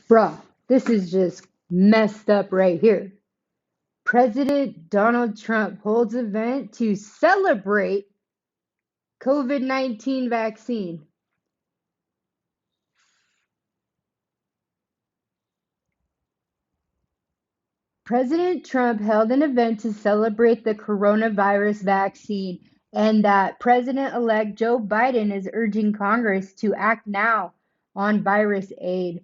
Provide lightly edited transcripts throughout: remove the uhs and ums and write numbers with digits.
Bruh, this is just messed up right here. President Donald Trump holds event to celebrate COVID-19 vaccine. President Trump held an event to celebrate the coronavirus vaccine, and that President-elect Joe Biden is urging Congress to act now on virus aid.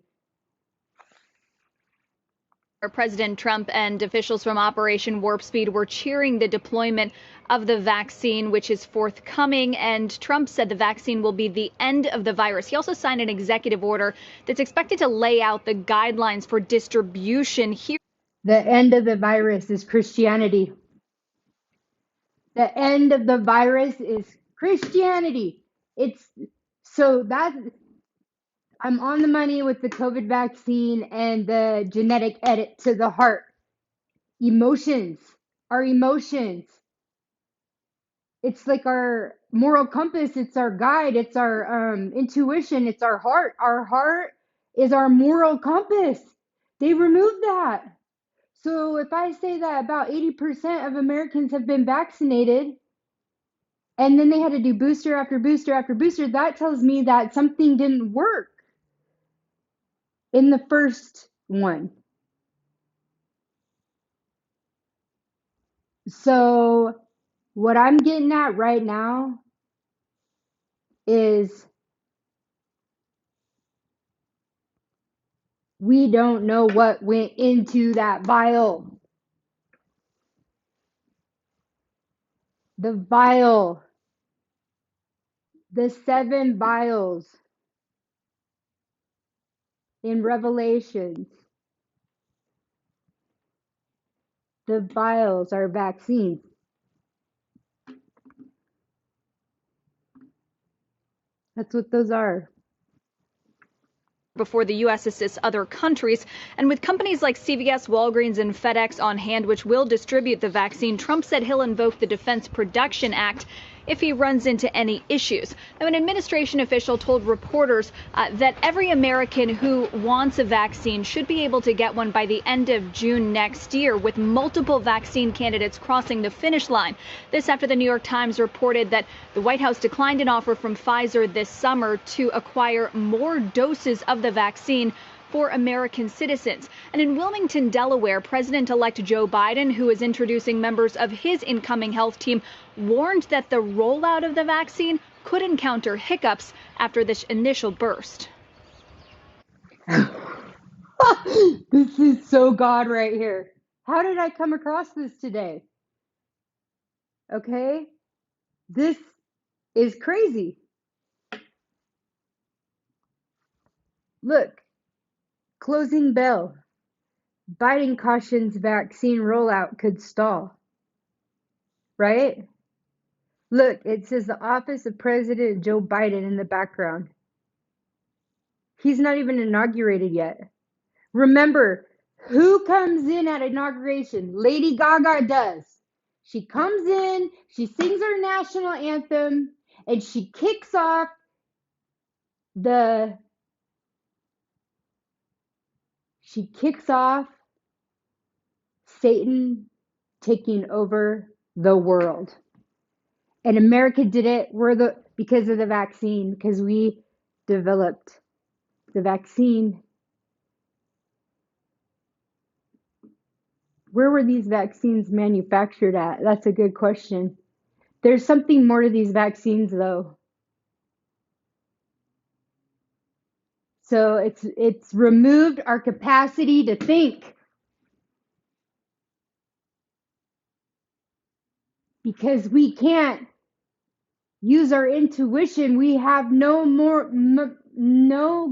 President Trump and officials from Operation Warp Speed were cheering the deployment of the vaccine, which is forthcoming. And Trump said the vaccine will be the end of the virus. He also signed an executive order that's expected to lay out the guidelines for distribution here. The end of the virus is Christianity. The end of the virus is Christianity. It's so that I'm on the money with the COVID vaccine and the genetic edit to the heart. Emotions, our emotions. It's like our moral compass, it's our guide, it's our intuition, it's our heart. Our heart is our moral compass. They removed that. So if I say that about 80% of Americans have been vaccinated, and then they had to do booster after booster after booster, that tells me that something didn't work in the first one. So what I'm getting at right now is we don't know what went into that vial. The vial, the 7 vials in Revelations, the vials are vaccines. That's what those are. Before the U.S. assists other countries. And with companies like CVS, Walgreens, and FedEx on hand, which will distribute the vaccine, Trump said he'll invoke the Defense Production Act if he runs into any issues. Now, an administration official told reporters that every American who wants a vaccine should be able to get one by the end of June next year, with multiple vaccine candidates crossing the finish line. This after the New York Times reported that the White House declined an offer from Pfizer this summer to acquire more doses of the vaccine for American citizens. And in Wilmington, Delaware, President-elect Joe Biden, who is introducing members of his incoming health team, warned that the rollout of the vaccine could encounter hiccups after this initial burst. This is so God right here. How did I come across this today? Okay? This is crazy. Look, closing bell. Biden cautions vaccine rollout could stall. Right? Look, it says the office of President Joe Biden in the background. He's not even inaugurated yet. Remember, who comes in at inauguration? Lady Gaga does. She comes in, she sings our national anthem, and she kicks off Satan taking over the world. And America did it because of the vaccine, because we developed the vaccine. Where were these vaccines manufactured at? That's a good question. There's something more to these vaccines, though. So it's removed our capacity to think. Because we can't use our intuition. We have no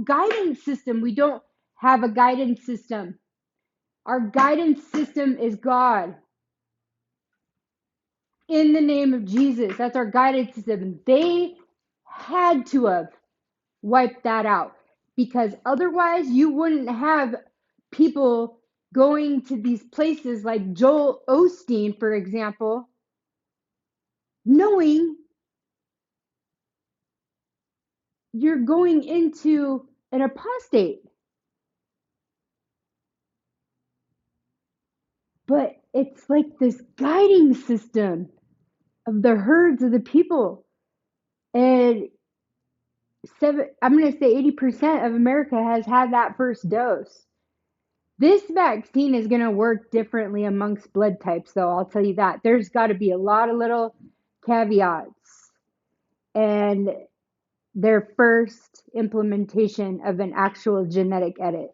guidance system. We don't have a guidance system. Our guidance system is God. In the name of Jesus. That's our guidance system. They had to have wiped that out, because otherwise you wouldn't have people going to these places like Joel Osteen, for example, knowing you're going into an apostate. but it's like this guiding system of the herds of the people. And I'm going to say 80% of America has had that first dose. This vaccine is going to work differently amongst blood types, though, I'll tell you that. There's got to be a lot of little caveats. And their first implementation of an actual genetic edit.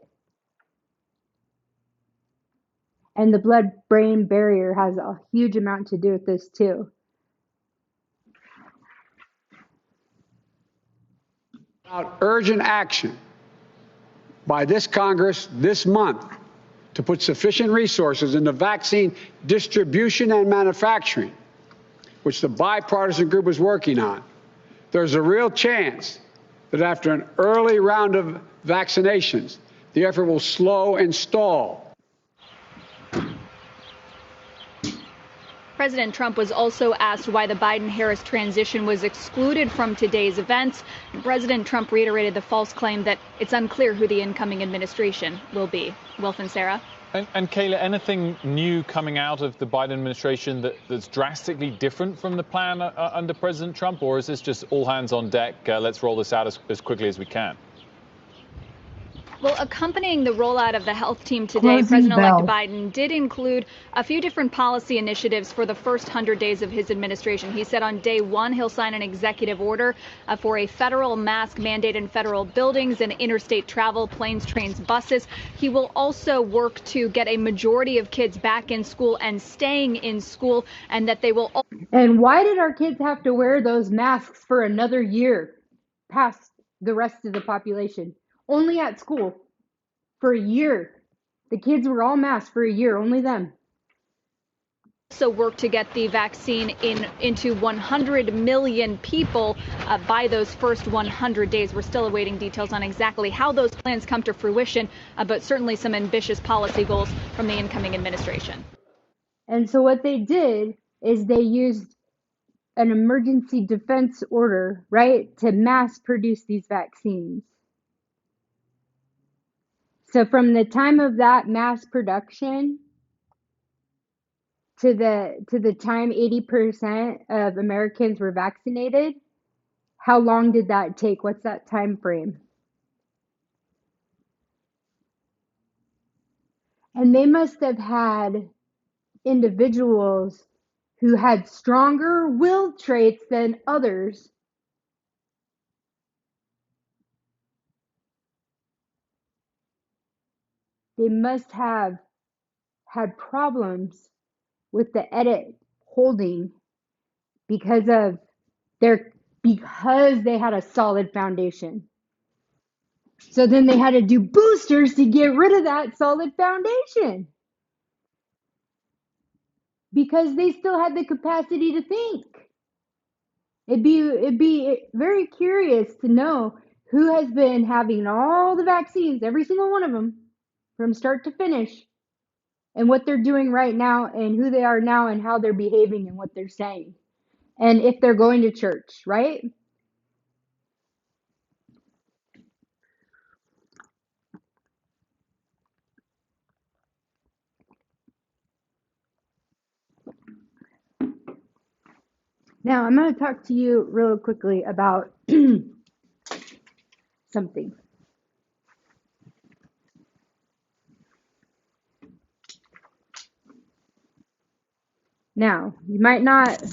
And the blood-brain barrier has a huge amount to do with this, too. About urgent action by this Congress this month to put sufficient resources into vaccine distribution and manufacturing, which the bipartisan group is working on, there's a real chance that after an early round of vaccinations, the effort will slow and stall. President Trump was also asked why the Biden-Harris transition was excluded from today's events. President Trump reiterated the false claim that it's unclear who the incoming administration will be. Wilf and Sarah. And Kayla, anything new coming out of the Biden administration that's drastically different from the plan under President Trump, or is this just all hands on deck, let's roll this out as quickly as we can? Well, accompanying the rollout of the health team today, President-elect Biden did include a few different policy initiatives for the first 100 days of his administration. He said on day one, he'll sign an executive order for a federal mask mandate in federal buildings and interstate travel, planes, trains, buses. He will also work to get a majority of kids back in school and staying in school, and that they will... And why did our kids have to wear those masks for another year past the rest of the population? Only at school for a year. The kids were all masked for a year, only them. Also work to get the vaccine into 100 million people by those first 100 days. We're still awaiting details on exactly how those plans come to fruition, but certainly some ambitious policy goals from the incoming administration. And so what they did is they used an emergency defense order, right, to mass produce these vaccines. So from the time of that mass production to the time 80% of Americans were vaccinated, how long did that take? What's that time frame? And they must have had individuals who had stronger will traits than others. They must have had problems with the edit holding because they had a solid foundation. So then they had to do boosters to get rid of that solid foundation because they still had the capacity to think. It'd be very curious to know who has been having all the vaccines, every single one of them, from start to finish, and what they're doing right now, and who they are now, and how they're behaving, and what they're saying, and if they're going to church, right? Now, I'm going to talk to you real quickly about something. Now, you might not...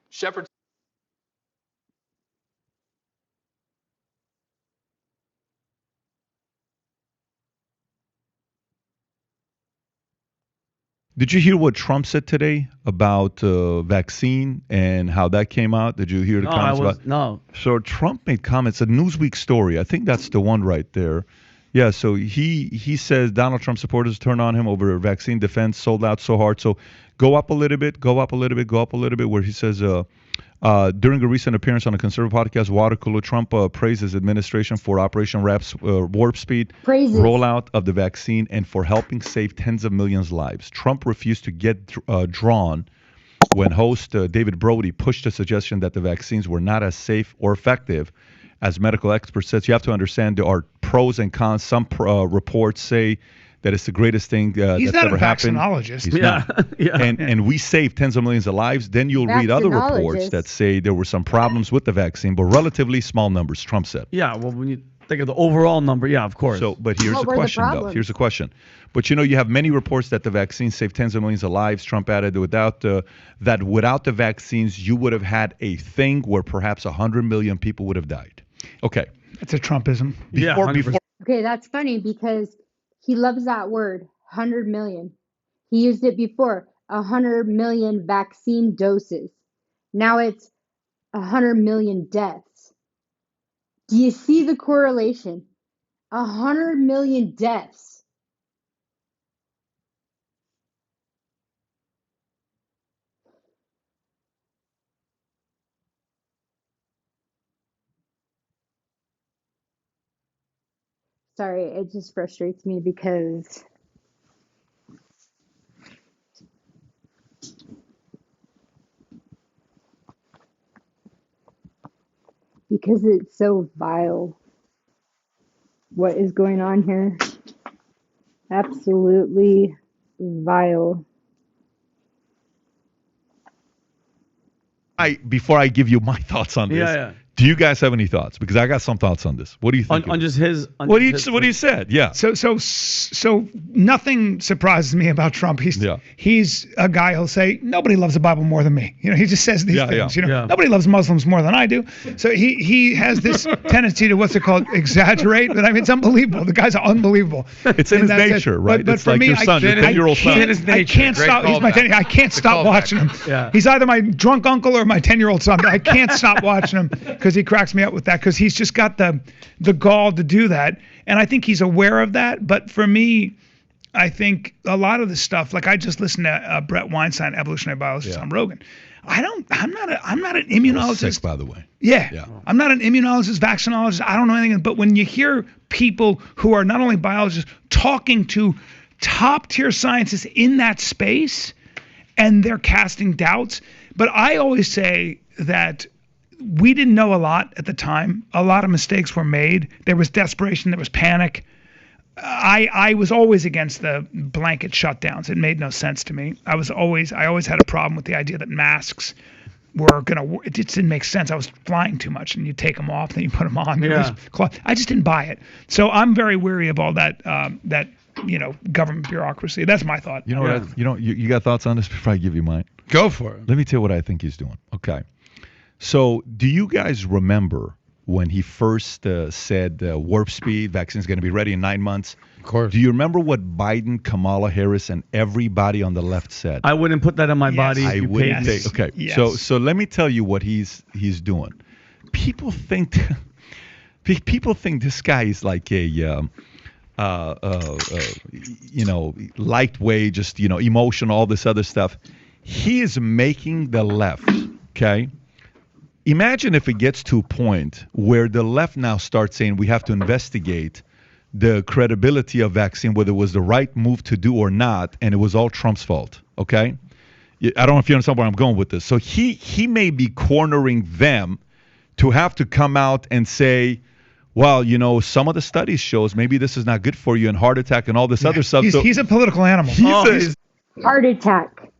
Shepard. Did you hear what Trump said today about vaccine and how that came out? Did you hear the comments? No. So Trump made comments, a Newsweek story. I think that's the one right there. Yeah, so he says Donald Trump supporters turn on him over vaccine defense sold out so hard. So go up a little bit, go up a little bit, go up a little bit, where he says during a recent appearance on a conservative podcast, Water Cooler, Trump praised his administration for Operation Warp Speed rollout of the vaccine and for helping save tens of millions of lives. Trump refused to get drawn when host David Brody pushed the suggestion that the vaccines were not as safe or effective as medical experts said. So you have to understand there are pros and cons. Some reports say that it's the greatest thing He's that's not ever a happened. vaccinologist. He's Yeah. not. Yeah. And we saved tens of millions of lives. Then you'll read other reports Vaccinologist. that say there were some problems with the vaccine, but relatively small numbers, Trump said. Yeah, well, when you think of the overall number, yeah, of course. So, but here's What the were the question, though. problems? Here's the question. But you have many reports that the vaccine saved tens of millions of lives. Trump added without the vaccines, you would have had a thing where perhaps 100 million people would have died. Okay. That's a Trumpism. Yeah, Before 100%. Okay, that's funny because he loves that word, 100 million. He used it before, 100 million vaccine doses. Now it's 100 million deaths. Do you see the correlation? 100 million deaths. Sorry, it just frustrates me because it's so vile what is going on here. Absolutely vile. Before I give you my thoughts on this, Yeah. do you guys have any thoughts? Because I got some thoughts on this. What do you think? On just his. What he said? Yeah. So nothing surprises me about Trump. He's a guy who'll say nobody loves the Bible more than me. He just says these things. Yeah. Nobody loves Muslims more than I do. So he has this tendency to what's it called, exaggerate. But I mean, it's unbelievable. The guy's unbelievable. It's in his nature, right? But it's for like me, your son, your 10-year-old son. I can't stop. He's my 10. I can't stop watching him. Yeah. He's either my drunk uncle or my 10-year-old son. But I can't stop watching him because he cracks me up with that. Because he's just got the gall to do that, and I think he's aware of that. But for me, I think a lot of the stuff, like I just listened to Brett Weinstein, evolutionary biologist on Rogan. I'm not an immunologist. Sick, by the way. Yeah. I'm not an immunologist, vaccinologist. I don't know anything. But when you hear people who are not only biologists talking to top tier scientists in that space, and they're casting doubts, but I always say that we didn't know a lot at the time. A lot of mistakes were made. There was desperation. There was panic. I was always against the blanket shutdowns. It made no sense to me. I always had a problem with the idea that masks were it just didn't make sense. I was flying too much, and you take them off, then you put them on. Yeah. I just didn't buy it. So I'm very weary of all that government bureaucracy. That's my thought. You got thoughts on this before I give you mine? Go for it. Let me tell you what I think he's doing. Okay. So, do you guys remember when he first said warp speed vaccine is going to be ready in 9 months? Of course. Do you remember what Biden, Kamala Harris, and everybody on the left said? I wouldn't put that on my body. I wouldn't take. Okay. Yes. So let me tell you what he's doing. People think this guy is like a lightweight, just emotional, all this other stuff. He is making the left. Okay. Imagine if it gets to a point where the left now starts saying we have to investigate the credibility of vaccine, whether it was the right move to do or not, and it was all Trump's fault. Okay? I don't know if you understand where I'm going with this. So he may be cornering them to have to come out and say, well, some of the studies shows maybe this is not good for you and heart attack and all this other stuff. He's a political animal. Heart attack.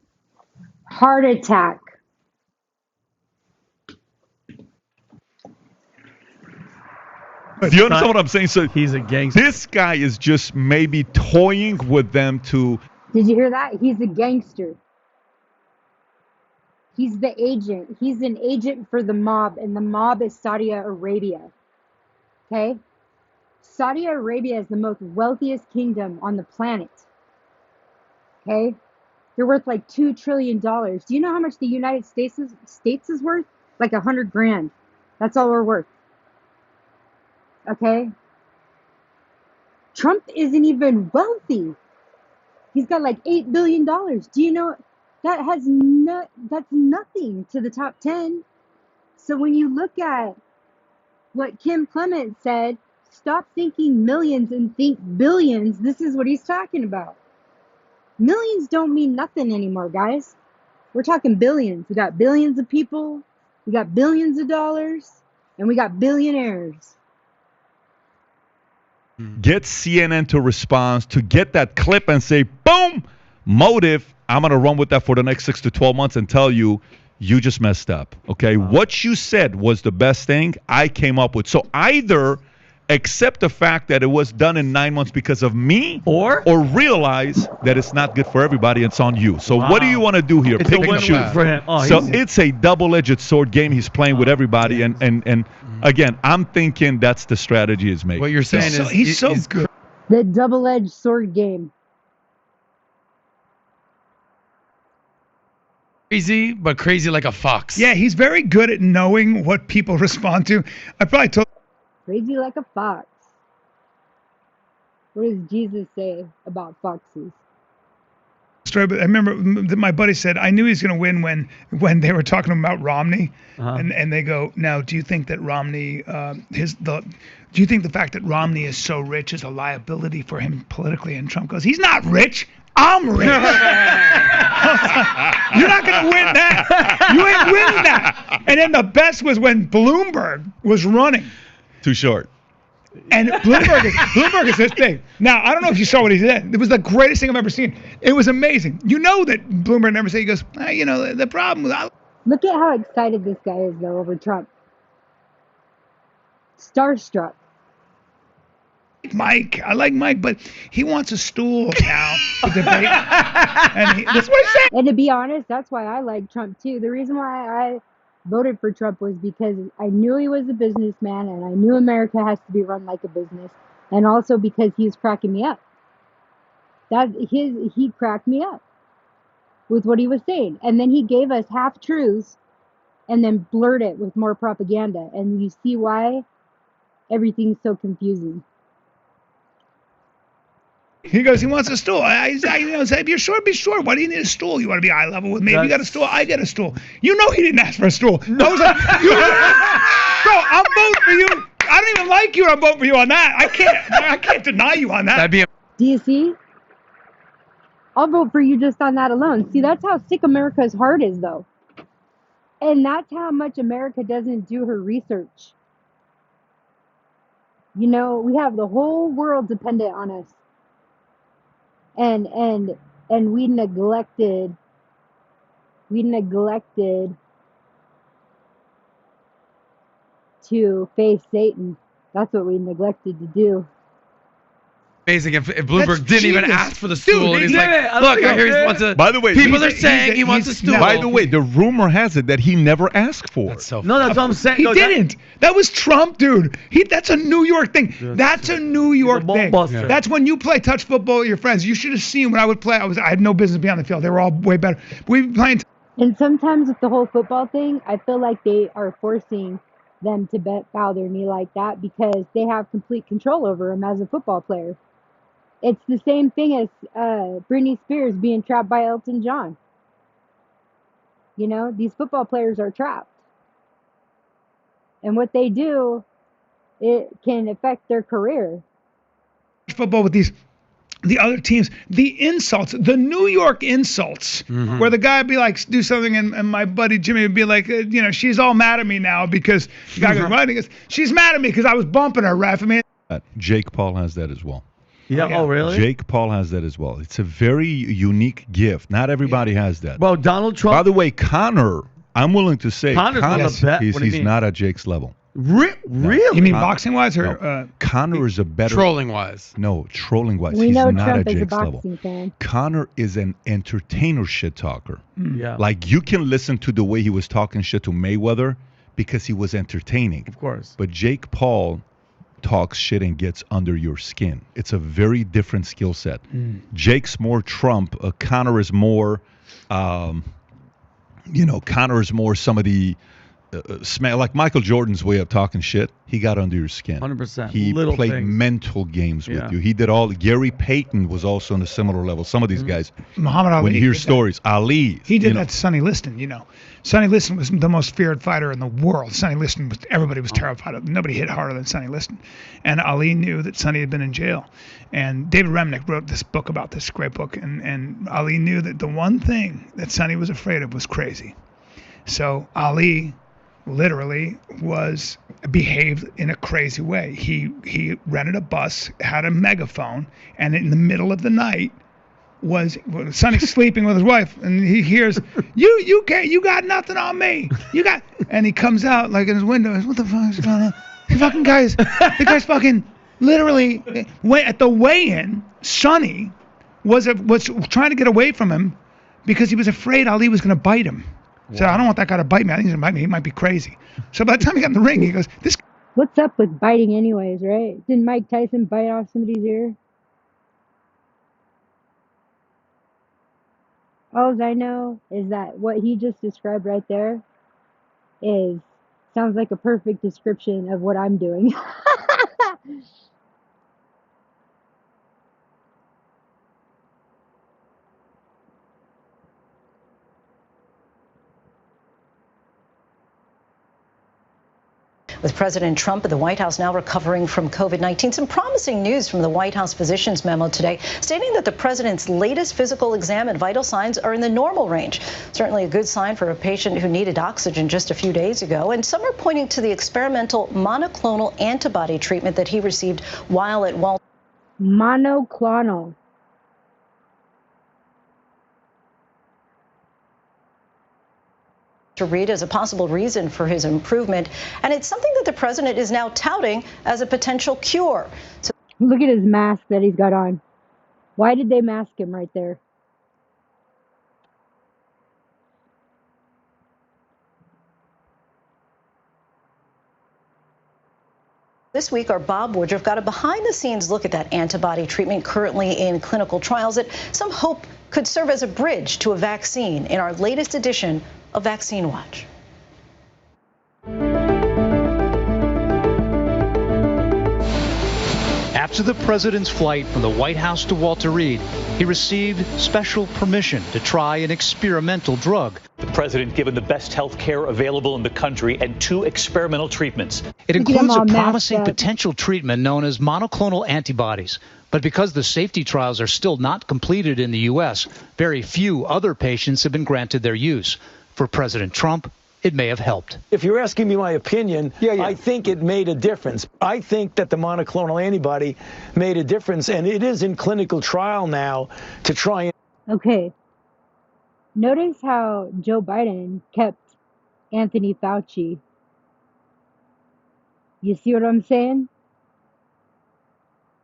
Heart attack. Do you understand what I'm saying? So he's a gangster. This guy is just maybe toying with them to. Did you hear that? He's a gangster. He's the agent. He's an agent for the mob, and the mob is Saudi Arabia. Okay? Saudi Arabia is the most wealthiest kingdom on the planet. Okay? They're worth like $2 trillion. Do you know how much the United States is worth? Like 100 grand. That's all we're worth. Okay? Trump isn't even wealthy. He's got like $8 billion. Do you know that's nothing to the top 10. So when you look at what Kim Clement said, stop thinking millions and think billions. This is what he's talking about. Millions don't mean nothing anymore, guys. We're talking billions. We got billions of people, we got billions of dollars, and we got billionaires. Get CNN to respond, to get that clip and say, boom, motive. I'm going to run with that for the next 6 to 12 months and tell you, you just messed up. Okay. Wow. What you said was the best thing I came up with. So either accept the fact that it was done in 9 months because of me, or realize that it's not good for everybody. It's on you. So what do you want to do here? It's Pick a and win-win choose. for him. Oh, So it's a double-edged sword game he's playing with everybody. And again, I'm thinking that's the strategy he's making. What you're saying is he's so good. The double-edged sword game. crazy, but crazy like a fox. Yeah, he's very good at knowing what people respond to. I probably told. Crazy like a fox. What does Jesus say about foxes? Story, but I remember that my buddy said I knew he was going to win when they were talking about Romney, and they go, now do you think that Romney do you think the fact that Romney is so rich is a liability for him politically? And Trump goes, he's not rich. I'm rich. You're not going to win that. You ain't winning that. And then the best was when Bloomberg was running. Too short. And Bloomberg is this big. Now, I don't know if you saw what he did. It was the greatest thing I've ever seen. It was amazing. You know that Bloomberg never said, he goes, the problem with... Look at how excited this guy is, though, over Trump. Starstruck. Mike, I like Mike, but he wants a stool now to debate. And that's what he said. And to be honest, that's why I like Trump, too. The reason why I voted for Trump was because I knew he was a businessman, and I knew America has to be run like a business, and also because he was cracking me up. He cracked me up with what he was saying, and then he gave us half truths, and then blurred it with more propaganda, and you see why everything's so confusing. He goes, he wants a stool. I said, be short. Why do you need a stool? You want to be eye level with me? If you got a stool, I get a stool. You know he didn't ask for a stool. No. I was like, bro, I'm voting for you. I don't even like you, and I'm voting for you on that. I can't deny you on that. Do you see? I'll vote for you just on that alone. See, that's how sick America's heart is, though. And that's how much America doesn't do her research. We have the whole world dependent on us. And we neglected to face Satan. That's what we neglected to do. Amazing if Bloomberg didn't even ask for the stool. Dude, and he's like, look, I hear he wants a... By the way, people are saying he wants a stool. By the way, the rumor has it that he never asked for it. That's so No, that's what I'm saying. He didn't. That was Trump, dude. That's a New York thing. That's a New York thing. Buster. That's when you play touch football with your friends. You should have seen when I would play. I had no business being on the field. They were all way better. We were playing. And sometimes with the whole football thing, I feel like they are forcing them to bow their knee like that because they have complete control over him as a football player. It's the same thing as Britney Spears being trapped by Elton John. These football players are trapped. And what they do, it can affect their career. Football with the other teams, the insults, the New York insults, where the guy would be like, do something, and my buddy Jimmy would be like, she's all mad at me now because the guy goes, right? He goes, she's mad at me because I was bumping her, ref. I mean, Jake Paul has that as well. Yeah. Oh, really? Jake Paul has that as well. It's a very unique gift. Not everybody has that. Well, Donald Trump. By the way, Conor, I'm willing to say, Connor's on the bet. he's not at Jake's level. Really? You mean boxing wise or? No. Conor is a better. Trolling wise. No, trolling wise. We he's know not Trump at is a Jake's level. boxing fan. Conor is an entertainer shit talker. Yeah. Like you can listen to the way he was talking shit to Mayweather because he was entertaining. Of course. But Jake Paul talks shit and gets under your skin. It's a very different skill set. Jake's more Trump. Conor is more, Conor is more some of the like Michael Jordan's way of talking shit. He got under your skin. 100%. He Little played things. mental games with Yeah. you. He did all. Gary Payton was also on a similar level. Some of these guys. Muhammad Ali. When you hear did that. stories, Ali. He did you know, that to Sonny Liston, you know. Sonny Liston was the most feared fighter in the world. Sonny Liston everybody was terrified of him. Nobody hit harder than Sonny Liston. And Ali knew that Sonny had been in jail. And David Remnick wrote this book about this great book. And Ali knew that the one thing that Sonny was afraid of was crazy. So Ali literally behaved in a crazy way. He rented a bus, had a megaphone, and in the middle of the night Sonny's sleeping with his wife, and he hears, you got nothing on me. And he comes out like in his window. What the fuck is going on? The guy's fucking literally at the weigh-in. Sonny was trying to get away from him because he was afraid Ali was going to bite him. So I don't want that guy to bite me. I think he's going to bite me. He might be crazy. So by the time he got in the ring, he goes, this. What's up with biting anyways, right? Didn't Mike Tyson bite off somebody's ear? All I know is that what he just described right there sounds like a perfect description of what I'm doing. With President Trump at the White House now recovering from COVID-19, some promising news from the White House physician's memo today, stating that the president's latest physical exam and vital signs are in the normal range. Certainly a good sign for a patient who needed oxygen just a few days ago. And some are pointing to the experimental monoclonal antibody treatment that he received while at Walter. Monoclonal. Reed as a possible reason for his improvement, and it's something that the president is now touting as a potential cure. So look at his mask that he's got on. Why did they mask him right there? this week, our Bob Woodruff got a behind-the-scenes look at that antibody treatment currently in clinical trials that some hope could serve as a bridge to a vaccine in our latest edition of Vaccine Watch. After the president's flight from the White House to Walter Reed, he received special permission to try an experimental drug. The president given the best health care available in the country and 2 experimental treatments. It includes a promising potential treatment known as monoclonal antibodies. But because the safety trials are still not completed in the U.S., very few other patients have been granted their use. For President Trump, it may have helped. If you're asking me my opinion, I think it made a difference. I think that the monoclonal antibody made a difference, and it is in clinical trial now to try and... Okay. Notice how Joe Biden kept Anthony Fauci. You see what I'm saying?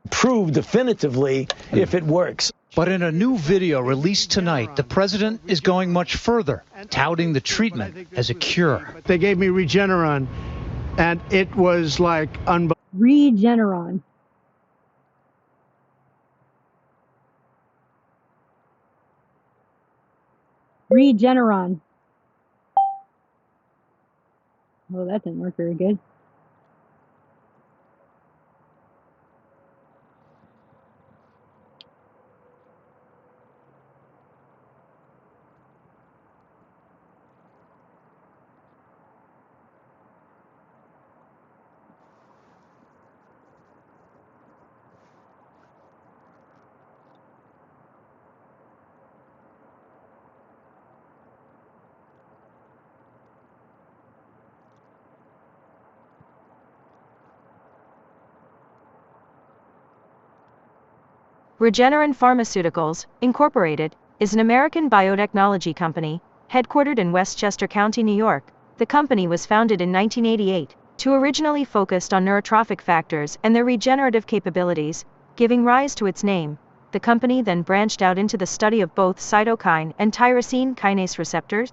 Prove definitively if it works. But in a new video released tonight, the president is going much further, touting the treatment as a cure. They gave me Regeneron, and it was like unbelievable. Regeneron. Regeneron. Well, that didn't work very good. Regeneron Pharmaceuticals, Incorporated, is an American biotechnology company, headquartered in Westchester County, New York. The company was founded in 1988, originally focused on neurotrophic factors and their regenerative capabilities, giving rise to its name. The company then branched out into the study of both cytokine and tyrosine kinase receptors.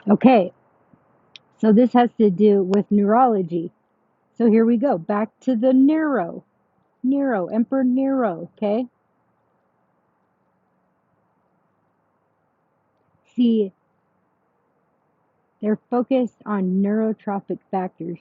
Okay, so this has to do with neurology. So here we go, back to the Nero, Emperor Nero, okay? See, They're focused on neurotrophic factors.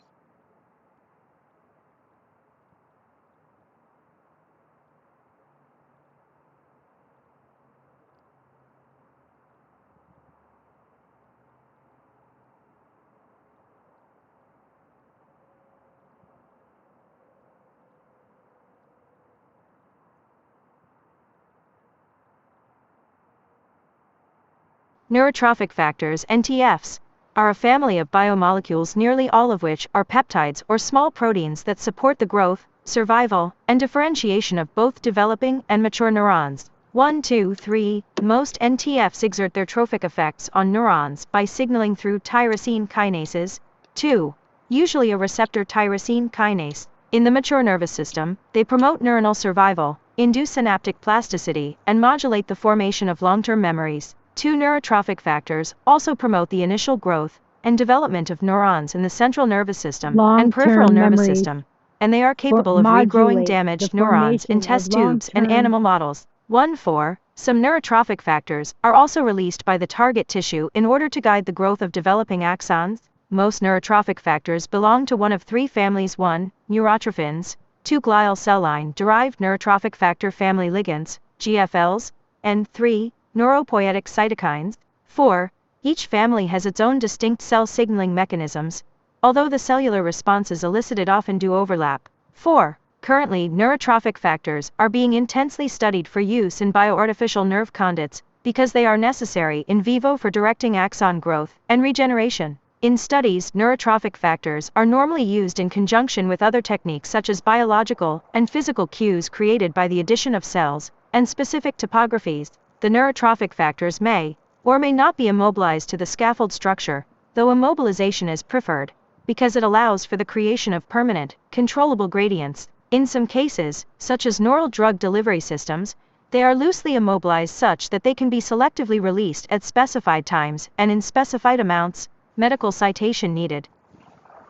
Neurotrophic factors, NTFs, are a family of biomolecules, nearly all of which are peptides or small proteins that support the growth, survival, and differentiation of both developing and mature neurons. 1, 2, 3. Most NTFs exert their trophic effects on neurons by signaling through tyrosine kinases. 2. Usually a receptor tyrosine kinase. In the mature nervous system, they promote neuronal survival, induce synaptic plasticity, and modulate the formation of long-term memories. 2. Neurotrophic factors also promote the initial growth and development of neurons in the central nervous system and peripheral nervous system, and they are capable of regrowing damaged neurons in test tubes and animal models. 1. 4. Some neurotrophic factors are also released by the target tissue in order to guide the growth of developing axons. Most neurotrophic factors belong to one of three families: 1. Neurotrophins, 2. Glial cell line-derived neurotrophic factor family ligands, GFLs, and 3. Neuropoietic cytokines. 4. Each family has its own distinct cell signaling mechanisms, although the cellular responses elicited often do overlap. 4. Currently, neurotrophic factors are being intensely studied for use in bioartificial nerve conduits because they are necessary in vivo for directing axon growth and regeneration. In studies, neurotrophic factors are normally used in conjunction with other techniques such as biological and physical cues created by the addition of cells and specific topographies. The neurotrophic factors may or may not be immobilized to the scaffold structure, though immobilization is preferred because it allows for the creation of permanent, controllable gradients. In some cases, such as neural drug delivery systems, they are loosely immobilized such that they can be selectively released at specified times and in specified amounts. Medical citation needed.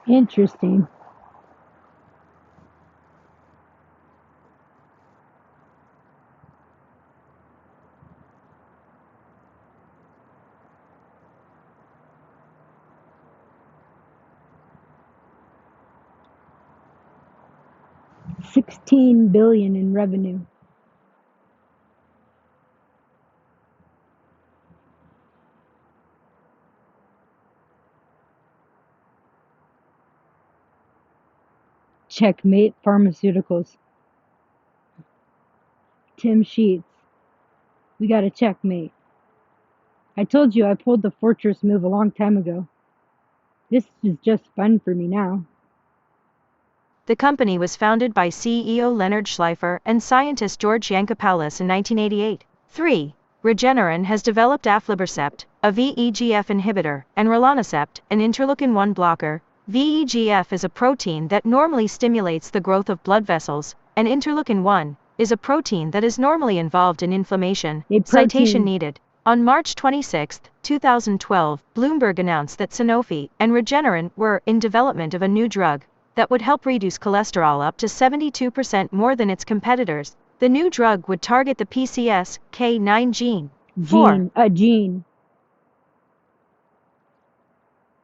Interesting. $16 billion in revenue. Checkmate Pharmaceuticals. Tim Sheets. We got a checkmate. I told you I pulled the fortress move a long time ago. This is just fun for me now. The company was founded by CEO Leonard Schleifer and scientist George Yancopoulos in 1988. 3. Regeneron has developed aflibercept, a VEGF inhibitor, and rilonacept, an interleukin-1 blocker. VEGF is a protein that normally stimulates the growth of blood vessels, and interleukin-1 is a protein that is normally involved in inflammation. Citation needed. On March 26, 2012, Bloomberg announced that Sanofi and Regeneron were in development of a new drug that would help reduce cholesterol up to 72% more than its competitors. The new drug would target the PCSK9 gene. 4. Gene.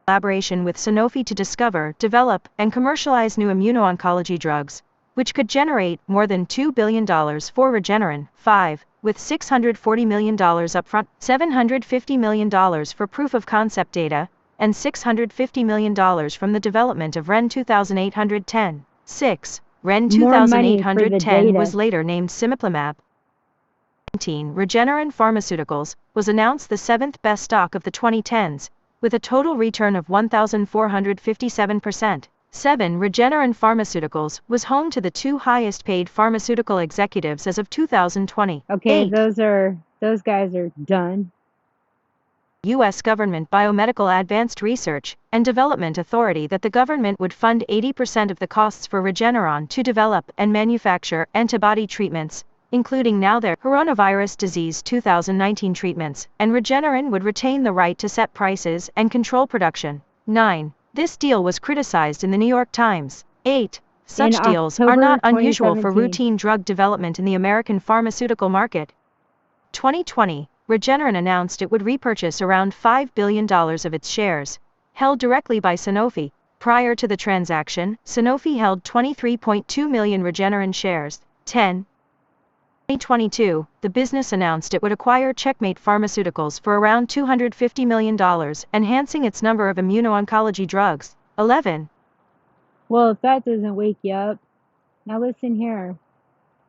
Collaboration with Sanofi to discover, develop, and commercialize new immuno-oncology drugs, which could generate more than $2 billion for Regeneron. 5. With $640 million upfront, $750 million for proof of concept data, and $650 million from the development of REN 2810. 6. REN 2810 was later named Simiplimab. 19. Regeneron Pharmaceuticals was announced the 7th best stock of the 2010s, with a total return of 1,457%. 7. Regeneron Pharmaceuticals was home to the 2 highest paid pharmaceutical executives as of 2020. Okay, 8. those guys are done. U.S. Government Biomedical Advanced Research and Development Authority that the government would fund 80% of the costs for Regeneron to develop and manufacture antibody treatments, including now their coronavirus disease 2019 treatments, and Regeneron would retain the right to set prices and control production. 9. This deal was criticized in the New York Times. 8. Such deals are not unusual for routine drug development in the American pharmaceutical market. 2020, Regeneron announced it would repurchase around $5 billion of its shares, held directly by Sanofi. Prior to the transaction, Sanofi held 23.2 million Regeneron shares. 2022, the business announced it would acquire Checkmate Pharmaceuticals for around $250 million, enhancing its number of immuno-oncology drugs. 11. Well, if that doesn't wake you up, now listen here.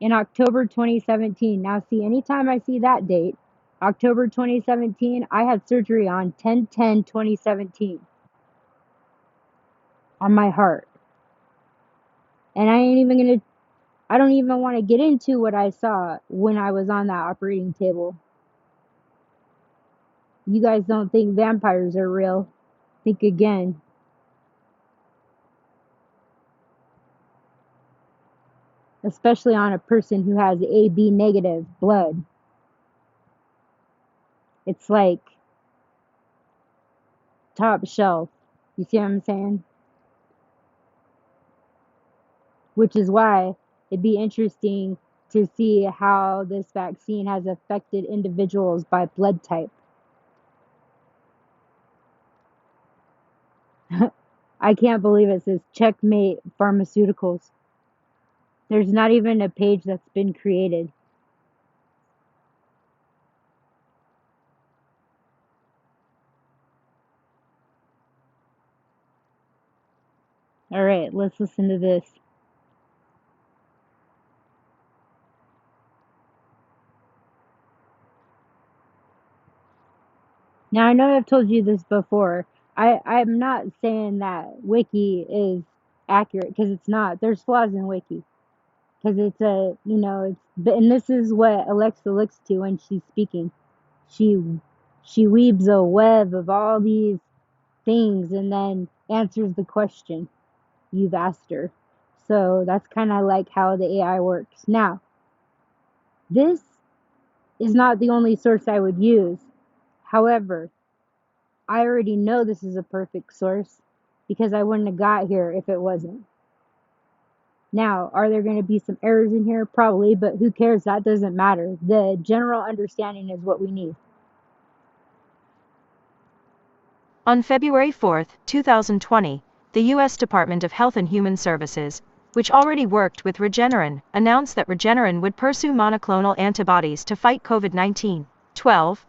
In October 2017, now see, anytime I see that date, October 2017, I had surgery on 10/10/2017 on my heart. And I don't even want to get into what I saw when I was on that operating table. You guys don't think vampires are real. Think again. Especially on a person who has AB negative blood. It's like top shelf. You see what I'm saying? Which is why it'd be interesting to see how this vaccine has affected individuals by blood type. I can't believe it says Checkmate Pharmaceuticals. There's not even a page that's been created. All right, let's listen to this. Now, I know I've told you this before. I'm not saying that Wiki is accurate, because it's not. There's flaws in Wiki. Because it's and this is what Alexa looks to when she's speaking. She weaves a web of all these things and then answers the question you've asked her. So that's kind of like how the AI works. Now, this is not the only source I would use. However, I already know this is a perfect source because I wouldn't have got here if it wasn't. Now, are there going to be some errors in here? Probably, but who cares? That doesn't matter. The general understanding is what we need. On February 4, 2020, the U.S. Department of Health and Human Services, which already worked with Regeneron, announced that Regeneron would pursue monoclonal antibodies to fight COVID-19. 12.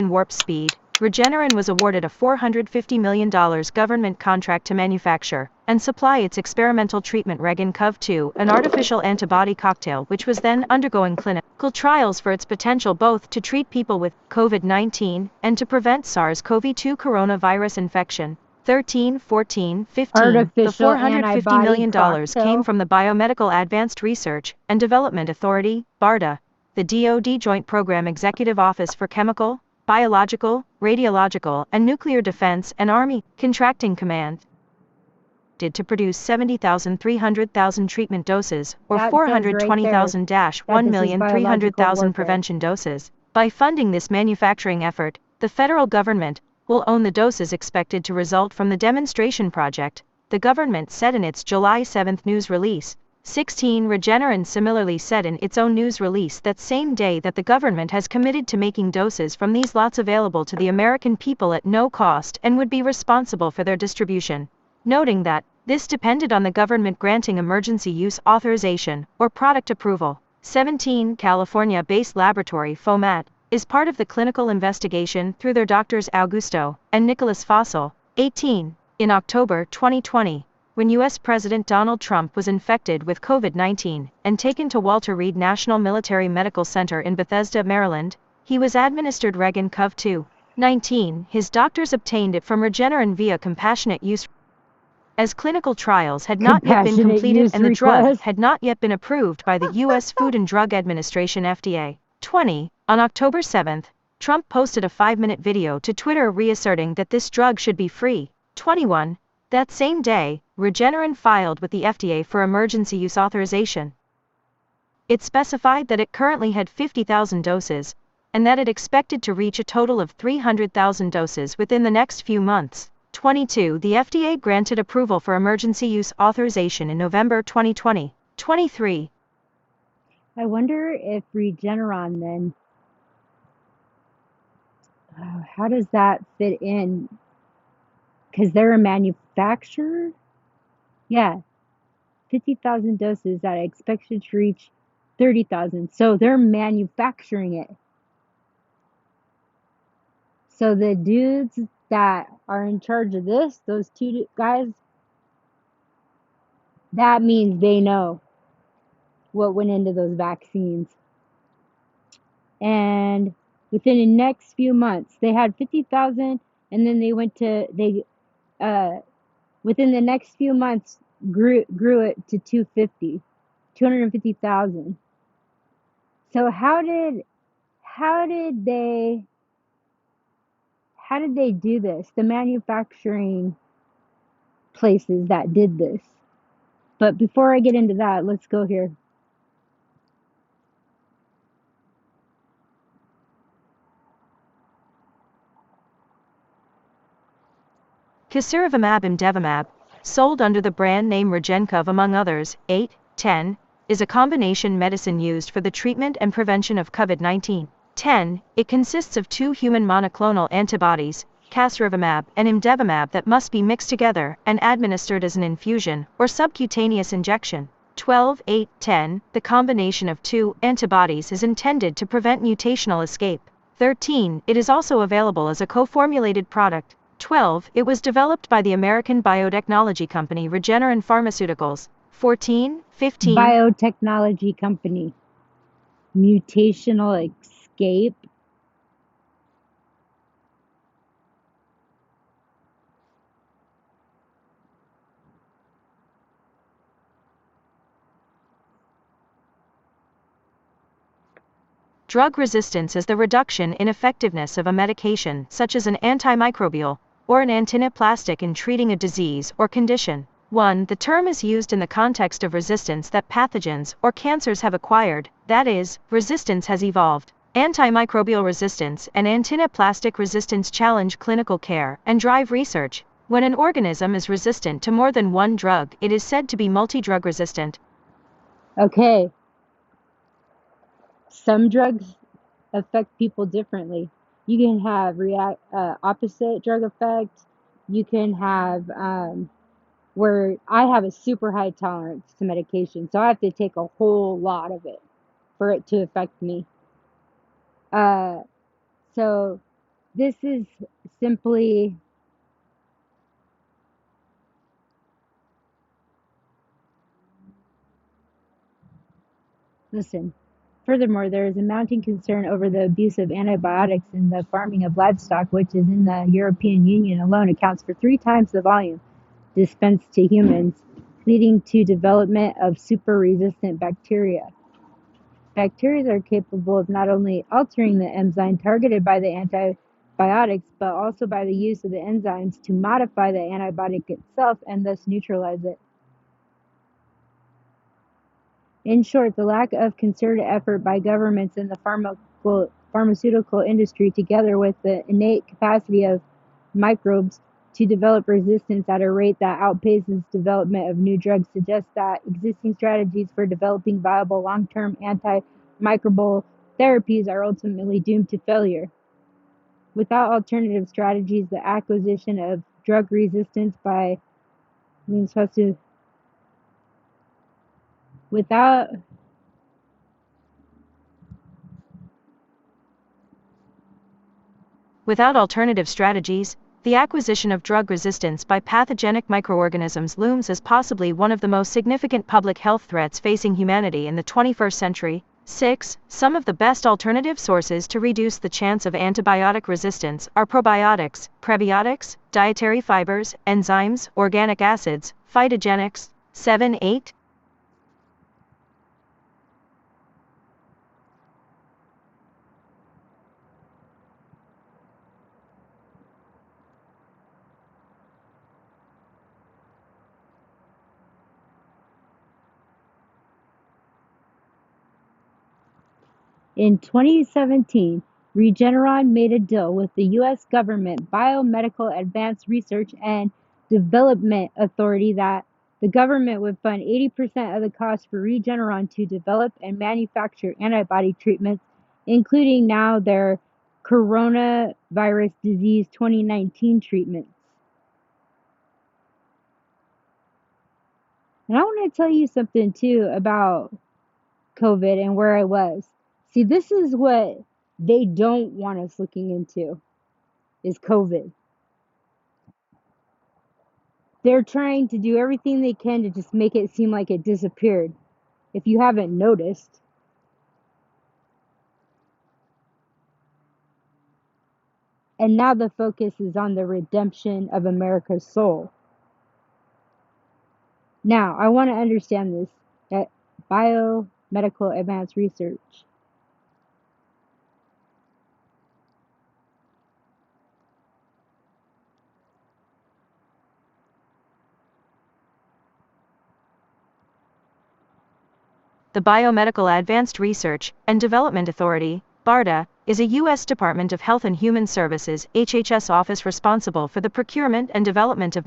In warp speed, Regeneron was awarded a $450 million government contract to manufacture and supply its experimental treatment Regencov-2, an artificial antibody cocktail which was then undergoing clinical trials for its potential both to treat people with COVID-19 and to prevent SARS-CoV-2 coronavirus infection. 13, 14, 15. Artificial The $450 million cocktail came from the Biomedical Advanced Research and Development Authority, BARDA, the DoD Joint Program Executive Office for Chemical, Biological, Radiological, and Nuclear Defense and Army Contracting Command. Did to produce 70,300,000 treatment doses, or 420,000-1,300,000 prevention doses. By funding this manufacturing effort, the federal government will own the doses expected to result from the demonstration project, the government said in its July 7 news release. 16. Regeneron similarly said in its own news release that same day that the government has committed to making doses from these lots available to the American people at no cost and would be responsible for their distribution, noting that this depended on the government granting emergency use authorization or product approval. 17. California-based laboratory FOMAT is part of the clinical investigation through their doctors Augusto and Nicholas Fossil. 18. In October 2020, when U.S. President Donald Trump was infected with COVID-19 and taken to Walter Reed National Military Medical Center in Bethesda, Maryland, he was administered Regencov-2. 19. His doctors obtained it from Regeneron via compassionate use, as clinical trials had not yet been completed and the drug had not yet been approved by the U.S. Food and Drug Administration FDA. 20. On October 7, Trump posted a 5-minute video to Twitter reasserting that this drug should be free. 21. That same day, Regeneron filed with the FDA for emergency use authorization. It specified that it currently had 50,000 doses, and that it expected to reach a total of 300,000 doses within the next few months. 22. The FDA granted approval for emergency use authorization in November 2020. 23. I wonder if Regeneron then How does that fit in? Because they're a manufacturer? Yeah, 50,000 doses that are expected to reach 30,000. So they're manufacturing it. So the dudes that are in charge of this, those two guys, that means they know what went into those vaccines. And within the next few months, they had 50,000, and then they within the next few months grew it to 250,000. So how did they do this? The manufacturing places that did this. But before I get into that, let's go here. Casirivimab imdevimab, sold under the brand name Regencov among others, 8-10, is a combination medicine used for the treatment and prevention of COVID-19. 10. It consists of two human monoclonal antibodies, casirivimab and imdevimab, that must be mixed together and administered as an infusion or subcutaneous injection. 12-8-10. The combination of two antibodies is intended to prevent mutational escape. 13. It is also available as a co-formulated product. 12. It was developed by the American biotechnology company Regeneron Pharmaceuticals. 14. 15. Biotechnology company. Mutational escape. Drug resistance is the reduction in effectiveness of a medication, such as an antimicrobial or an antinaplastic, in treating a disease or condition. 1. The term is used in the context of resistance that pathogens or cancers have acquired, that is, resistance has evolved. Antimicrobial resistance and antinaplastic resistance challenge clinical care and drive research. When an organism is resistant to more than one drug, it is said to be multi-drug resistant. Okay. Some drugs affect people differently. You can have opposite drug effect. You can have where I have a super high tolerance to medication, so I have to take a whole lot of it for it to affect me. So this is simply listen. Furthermore, there is a mounting concern over the abuse of antibiotics in the farming of livestock, which is in the European Union alone accounts for 3 times the volume dispensed to humans, leading to development of super-resistant bacteria. Bacteria are capable of not only altering the enzyme targeted by the antibiotics, but also by the use of the enzymes to modify the antibiotic itself and thus neutralize it. In short, the lack of concerted effort by governments and the pharmaceutical industry, together with the innate capacity of microbes to develop resistance at a rate that outpaces development of new drugs, suggests that existing strategies for developing viable long-term antimicrobial therapies are ultimately doomed to failure. Without alternative strategies, the acquisition of drug resistance by without alternative strategies, the acquisition of drug resistance by pathogenic microorganisms looms as possibly one of the most significant public health threats facing humanity in the 21st century. 6. Some of the best alternative sources to reduce the chance of antibiotic resistance are probiotics, prebiotics, dietary fibers, enzymes, organic acids, phytogenics. 7-8. In 2017, Regeneron made a deal with the U.S. government Biomedical Advanced Research and Development Authority that the government would fund 80% of the cost for Regeneron to develop and manufacture antibody treatments, including now their coronavirus disease 2019 treatments. And I want to tell you something too about COVID and where I was. See, this is what they don't want us looking into, is COVID. They're trying to do everything they can to just make it seem like it disappeared, if you haven't noticed. And now the focus is on the redemption of America's soul. Now, I want to understand this, that biomedical advanced research. The Biomedical Advanced Research and Development Authority, BARDA, is a U.S. Department of Health and Human Services (HHS) office responsible for the procurement and development of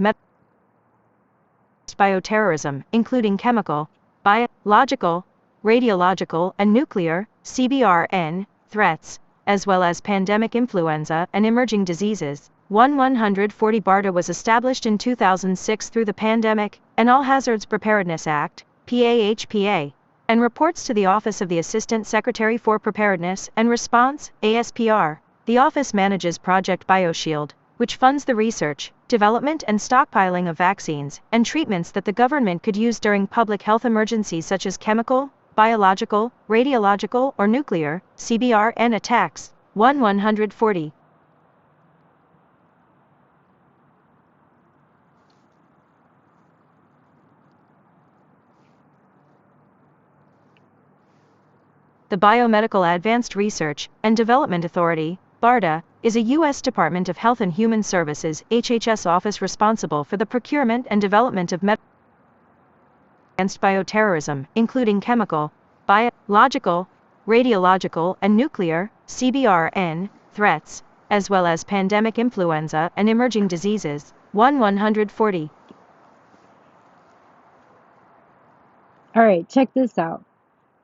bioterrorism, including chemical, biological, radiological, and nuclear (CBRN) threats, as well as pandemic influenza and emerging diseases. 140 BARDA was established in 2006 through the Pandemic and All Hazards Preparedness Act, PAHPA, and reports to the Office of the Assistant Secretary for Preparedness and Response, ASPR. The office manages Project BioShield, which funds the research, development and stockpiling of vaccines and treatments that the government could use during public health emergencies such as chemical, biological, radiological, or nuclear CBRN attacks. 140. The Biomedical Advanced Research and Development Authority, BARDA, is a U.S. Department of Health and Human Services (HHS) office responsible for the procurement and development of against bioterrorism, including chemical, biological, radiological, and nuclear (CBRN) threats, as well as pandemic influenza and emerging diseases. 140. All right, check this out.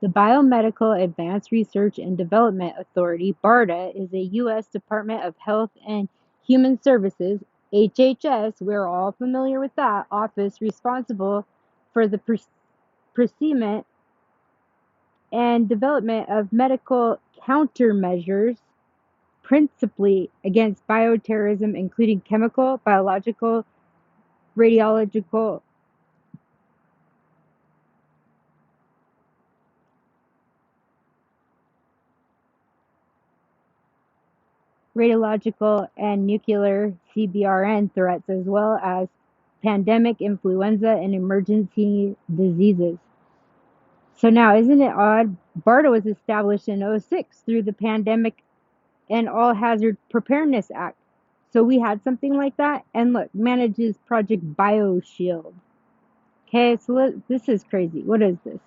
The Biomedical Advanced Research and Development Authority, BARDA, is a U.S. Department of Health and Human Services, HHS, we're all familiar with that, office responsible for the procurement and development of medical countermeasures, principally against bioterrorism, including chemical, biological, radiological, and nuclear CBRN threats, as well as pandemic influenza and emergency diseases. So now, isn't it odd? BARDA was established in 2006 through the Pandemic and All Hazard Preparedness Act. So we had something like that. And look, manages Project BioShield. Okay, so this is crazy. What is this?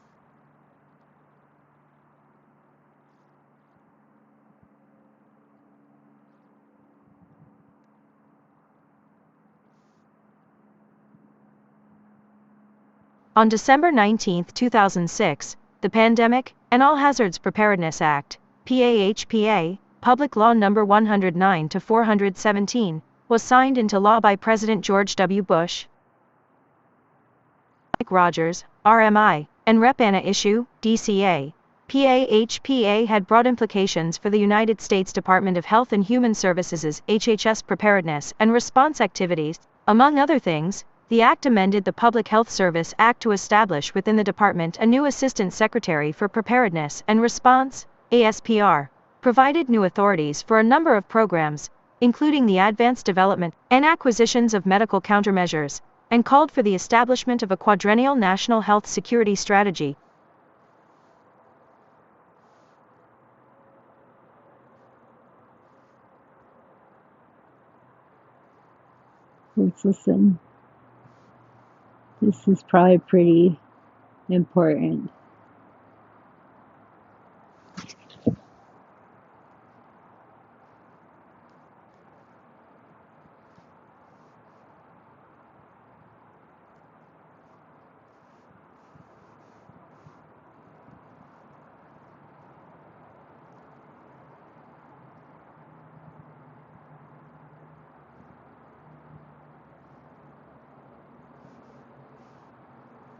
On December 19, 2006, the Pandemic and All Hazards Preparedness Act, PAHPA, Public Law No. 109/417, was signed into law by President George W. Bush. Mike Rogers, RMI, and Rep. Anna Issue, DCA. PAHPA had broad implications for the United States Department of Health and Human Services' HHS preparedness and response activities. Among other things, the Act amended the Public Health Service Act to establish within the department a new Assistant Secretary for Preparedness and Response, ASPR, provided new authorities for a number of programs, including the advanced development and acquisitions of medical countermeasures, and called for the establishment of a quadrennial national health security strategy. Let's listen. This is probably pretty important.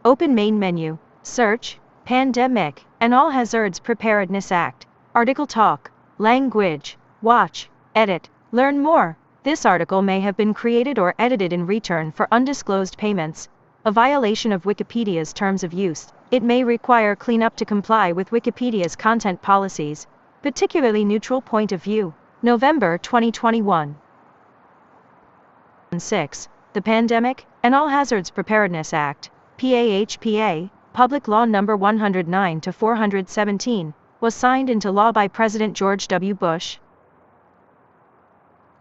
Open main menu. Search, Pandemic, and All Hazards Preparedness Act. Article talk. Language. Watch. Edit. Learn more. This article may have been created or edited in return for undisclosed payments, a violation of Wikipedia's terms of use. It may require cleanup to comply with Wikipedia's content policies, particularly neutral point of view. November 2021. 6. The Pandemic and All Hazards Preparedness Act, PAHPA, Public Law No. 109/417, was signed into law by President George W. Bush.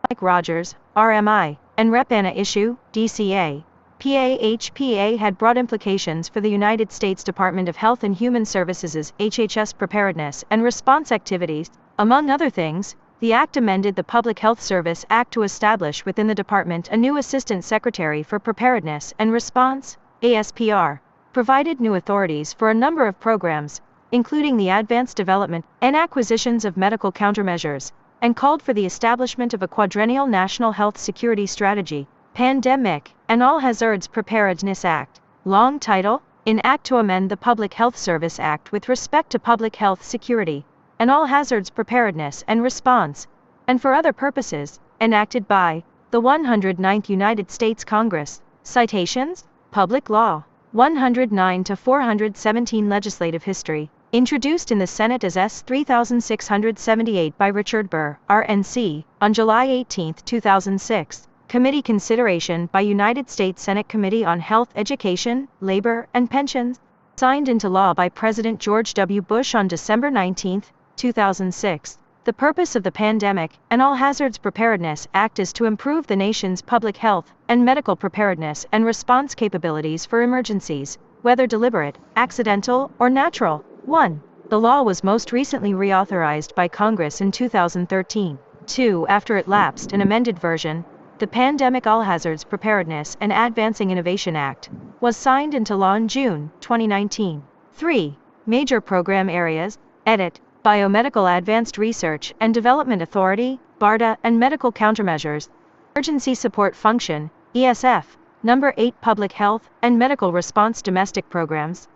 Mike Rogers, RMI, and Rep. Anna Issue, DCA. PAHPA had broad implications for the United States Department of Health and Human Services' HHS preparedness and response activities. Among other things, the Act amended the Public Health Service Act to establish within the department a new Assistant Secretary for Preparedness and Response, ASPR, provided new authorities for a number of programs, including the advanced development and acquisitions of medical countermeasures, and called for the establishment of a quadrennial national health security strategy. Pandemic and All Hazards Preparedness Act. Long title: An Act to amend the Public Health Service Act with respect to public health security and all hazards preparedness and response, and for other purposes, enacted by the 109th United States Congress. Citations: Public Law 109/417. Legislative history. Introduced in the Senate as S. 3678 by Richard Burr, RNC, on July 18, 2006. Committee consideration by United States Senate Committee on Health, Education, Labor, and Pensions. Signed into law by President George W. Bush on December 19, 2006. The purpose of the Pandemic and All Hazards Preparedness Act is to improve the nation's public health and medical preparedness and response capabilities for emergencies, whether deliberate, accidental, or natural. 1. The law was most recently reauthorized by Congress in 2013. 2. After it lapsed, an amended version, the Pandemic All Hazards Preparedness and Advancing Innovation Act, was signed into law in June 2019. 3. Major program areas. Edit. Biomedical Advanced Research and Development Authority, BARDA, and Medical Countermeasures. Emergency Support Function, ESF. Number 8. Public Health and Medical Response Domestic Programs.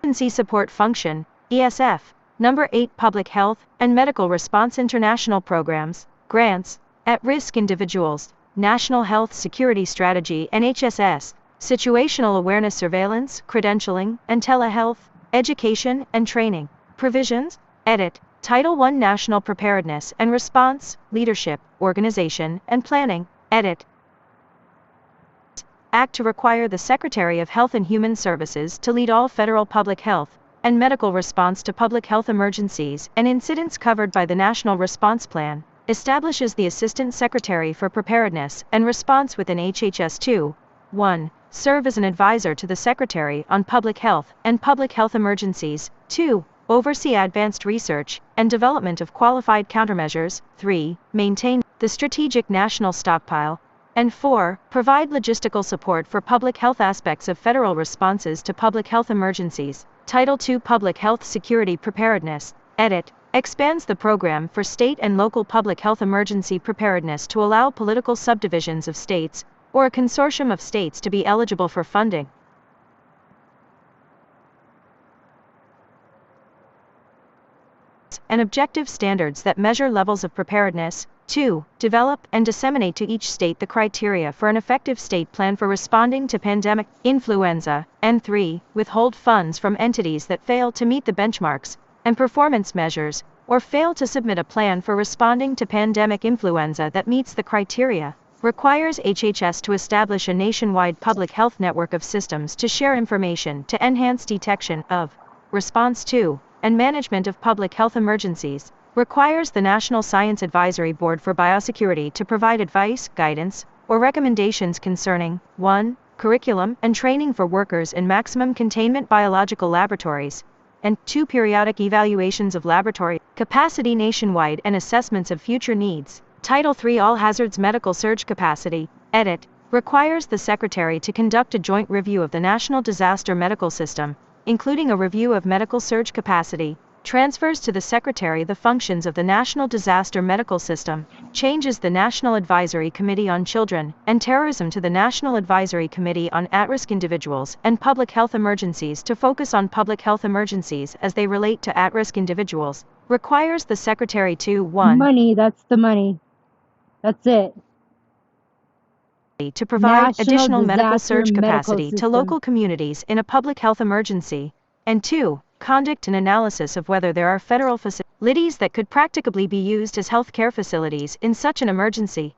Emergency Support Function, ESF. Number 8. Public Health and Medical Response International Programs. Grants. At-risk individuals. National Health Security Strategy NHSS, Situational Awareness Surveillance, Credentialing, and Telehealth, Education and Training. Provisions. Edit. Title I National Preparedness and Response, Leadership, Organization, and Planning. Edit. Act to require the Secretary of Health and Human Services to lead all federal public health and medical response to public health emergencies and incidents covered by the National Response Plan. Establishes the Assistant Secretary for Preparedness and Response within HHS to 1. Serve as an advisor to the Secretary on public health and public health emergencies. 2. Oversee advanced research and development of qualified countermeasures. 3. Maintain the strategic national stockpile. And 4. Provide logistical support for public health aspects of federal responses to public health emergencies. Title II Public Health Security Preparedness. Edit. Expands the program for state and local public health emergency preparedness to allow political subdivisions of states, or a consortium of states to be eligible for funding. And objective standards that measure levels of preparedness. 2. Develop and disseminate to each state the criteria for an effective state plan for responding to pandemic influenza. And 3. Withhold funds from entities that fail to meet the benchmarks and performance measures, or fail to submit a plan for responding to pandemic influenza that meets the criteria. Requires HHS to establish a nationwide public health network of systems to share information to enhance detection of, response to, and management of public health emergencies. Requires the National Science Advisory Board for Biosecurity to provide advice, guidance, or recommendations concerning 1. Curriculum and training for workers in maximum containment biological laboratories, and 2. Periodic evaluations of laboratory capacity nationwide and assessments of future needs. Title III All Hazards Medical Surge Capacity. Edit. Requires the Secretary to conduct a joint review of the National Disaster Medical System, including a review of medical surge capacity. Transfers to the Secretary the functions of the National Disaster Medical System. changes the National Advisory Committee on Children and Terrorism to the National Advisory Committee on At-Risk Individuals and Public Health Emergencies to focus on public health emergencies as they relate to at-risk individuals, requires the Secretary to 1. Money, that's the money. That's it. To provide National additional medical disaster surge medical capacity to system. local communities in a public health emergency, and 2. Conduct an analysis of whether there are federal facilities that could practicably be used as healthcare facilities in such an emergency.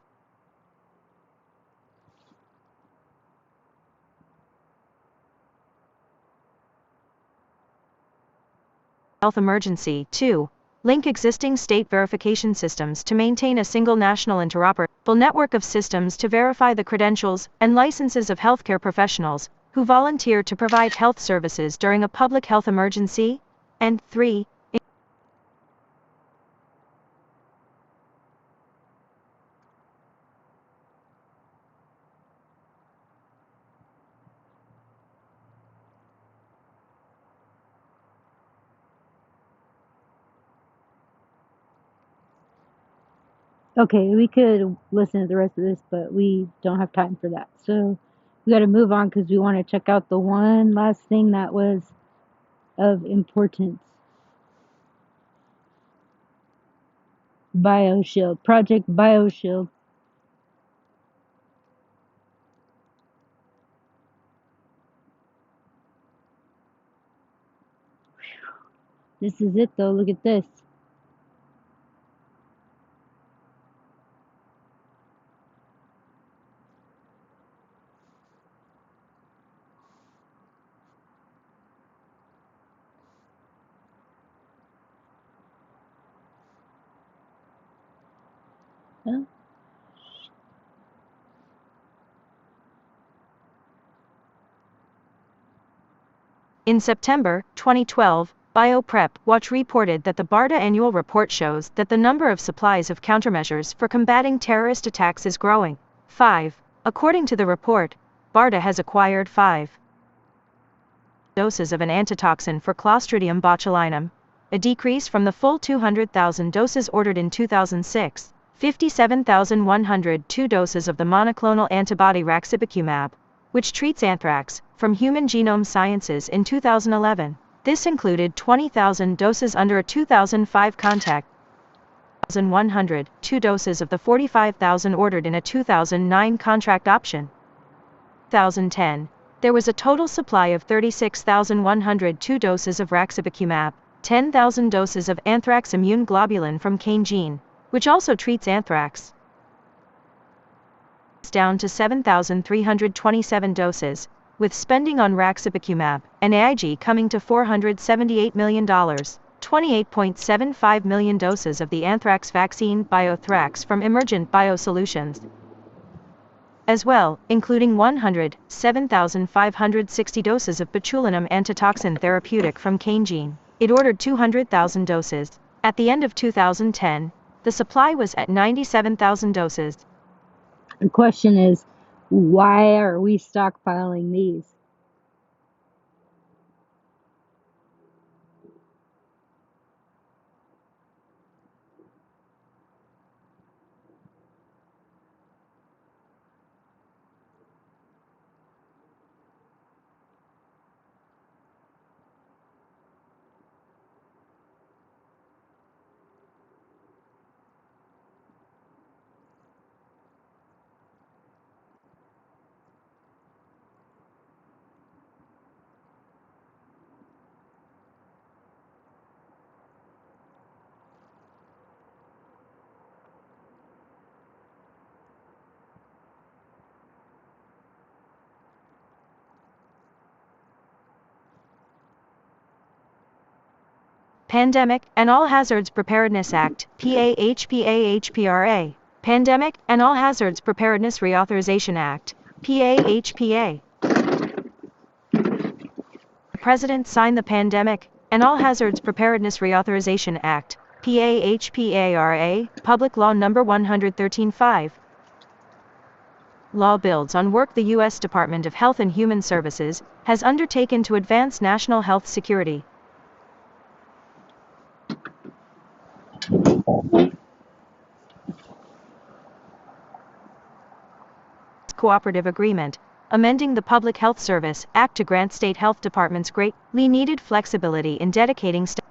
Health emergency. 2. Link existing state verification systems to maintain a single national interoperable network of systems to verify the credentials and licenses of healthcare professionals who volunteer to provide health services during a public health emergency, and 3. Okay, we could listen to the rest of this, but we don't have time for that. So we got to move on because we want to check out the one last thing that was of importance. BioShield, Project BioShield. This is it though, look at this. Huh? In September 2012, BioPrep Watch reported that the BARDA annual report shows that the number of supplies of countermeasures for combating terrorist attacks is growing. 5. According to the report, BARDA has acquired 5 doses of an antitoxin for Clostridium botulinum, a decrease from the full 200,000 doses ordered in 2006, 57,102 doses of the monoclonal antibody raxibacumab, which treats anthrax, from Human Genome Sciences in 2011. This included 20,000 doses under a 2005 contact, 1,102 doses of the 45,000 ordered in a 2009 contract option. 2010, there was a total supply of 36,102 doses of raxibacumab, 10,000 doses of anthrax immune globulin from Cane, which also treats anthrax, down to 7,327 doses, with spending on raxibacumab and AIG coming to $478 million, 28.75 million doses of the anthrax vaccine BioThrax from Emergent BioSolutions, as well, including 107,560 doses of botulinum antitoxin therapeutic from Cane. It ordered 200,000 doses. At the end of 2010, the supply was at 97,000 doses. The question is, why are we stockpiling these? Pandemic and All Hazards Preparedness Act, PAHPAHPRA. Pandemic and All Hazards Preparedness Reauthorization Act, PAHPA. The President signed the Pandemic and All Hazards Preparedness Reauthorization Act, PAHPARA, Public Law No. 113.5. Law builds on work the U.S. Department of Health and Human Services has undertaken to advance national health security. Health Cooperative Agreement, amending the Public Health Service Act to grant state health departments greatly needed flexibility in dedicating staff.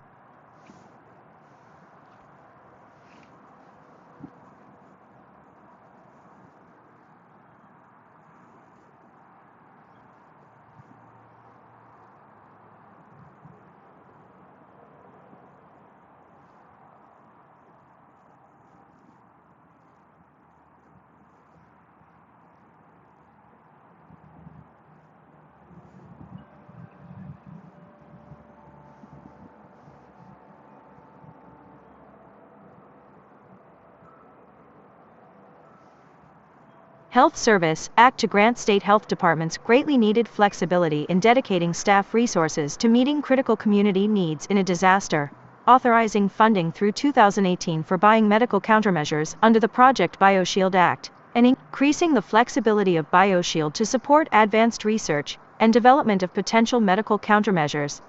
Health Service Act to grant state health departments greatly needed flexibility in dedicating staff resources to meeting critical community needs in a disaster, authorizing funding through 2018 for buying medical countermeasures under the Project BioShield Act, and increasing the flexibility of BioShield to support advanced research and development of potential medical countermeasures.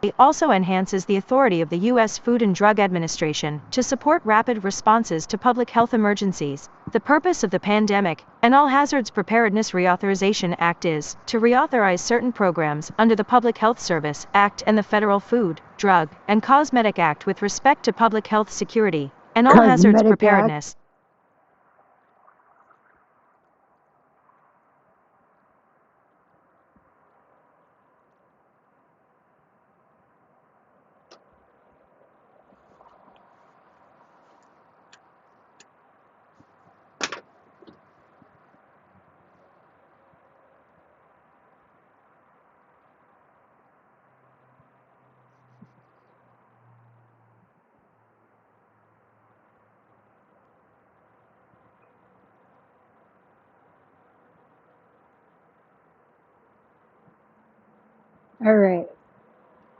It also enhances the authority of the U.S. Food and Drug Administration to support rapid responses to public health emergencies. The purpose of the Pandemic and All Hazards Preparedness Reauthorization Act is to reauthorize certain programs under the Public Health Service Act and the Federal Food, Drug, and Cosmetic Act with respect to public health security and all hazards Cosmetic preparedness. All right.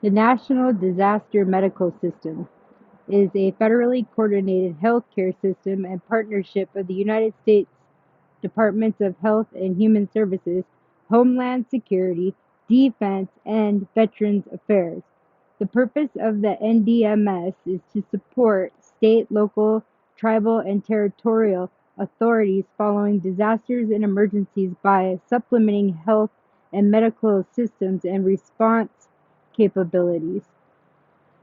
The National Disaster Medical System is a federally coordinated healthcare system and partnership of the United States Departments of Health and Human Services, Homeland Security, Defense, and Veterans Affairs. The purpose of the NDMS is to support state, local, tribal, and territorial authorities following disasters and emergencies by supplementing health and medical systems and response capabilities.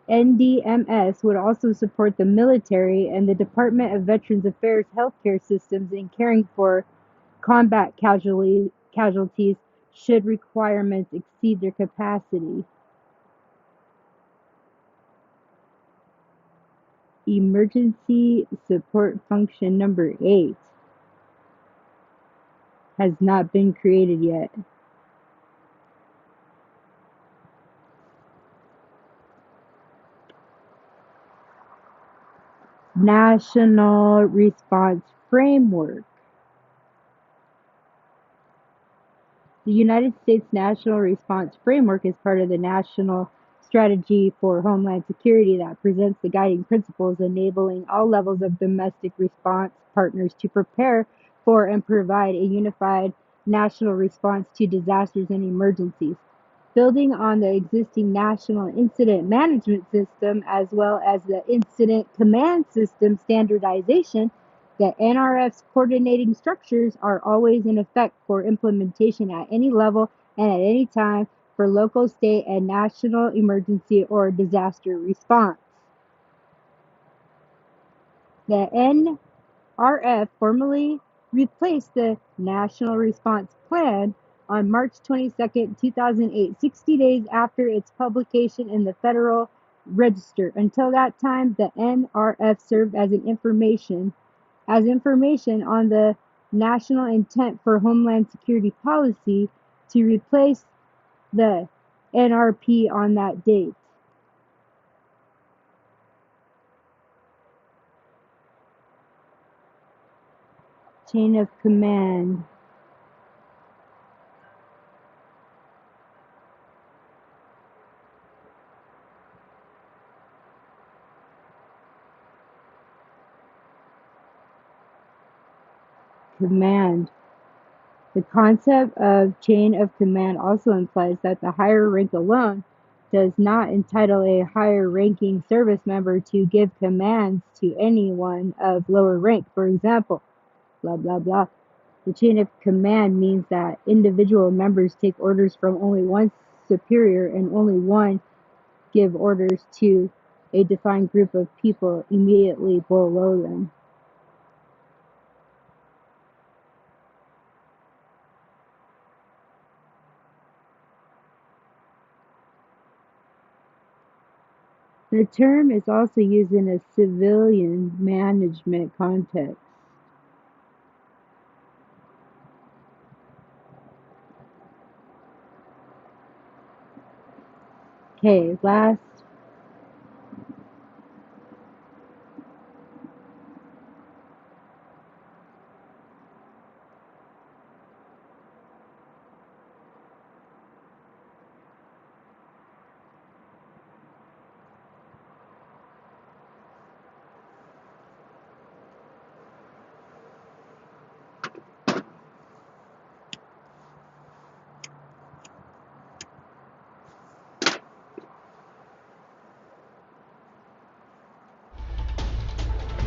NDMS would also support the military and the Department of Veterans Affairs healthcare systems in caring for combat casualties should requirements exceed their capacity. Emergency Support Function number 8 has not been created yet. National Response Framework. The United States National Response Framework is part of the National Strategy for Homeland Security that presents the guiding principles enabling all levels of domestic response partners to prepare for and provide a unified national response to disasters and emergencies. Building on the existing National Incident Management System as well as the Incident Command System standardization, the NRF's coordinating structures are always in effect for implementation at any level and at any time for local, state, and national emergency or disaster response. The NRF formally replaced the National Response Plan on March 22, 2008, 60 days after its publication in the Federal Register. Until that time, the NRF served as information on the National Intent for Homeland Security Policy to replace the NRP on that date. Chain of command. Command. The concept of chain of command also implies that the higher rank alone does not entitle a higher ranking service member to give commands to anyone of lower rank. For example, blah, blah, blah. The chain of command means that individual members take orders from only one superior and only one give orders to a defined group of people immediately below them. The term is also used in a civilian management context. Okay, last.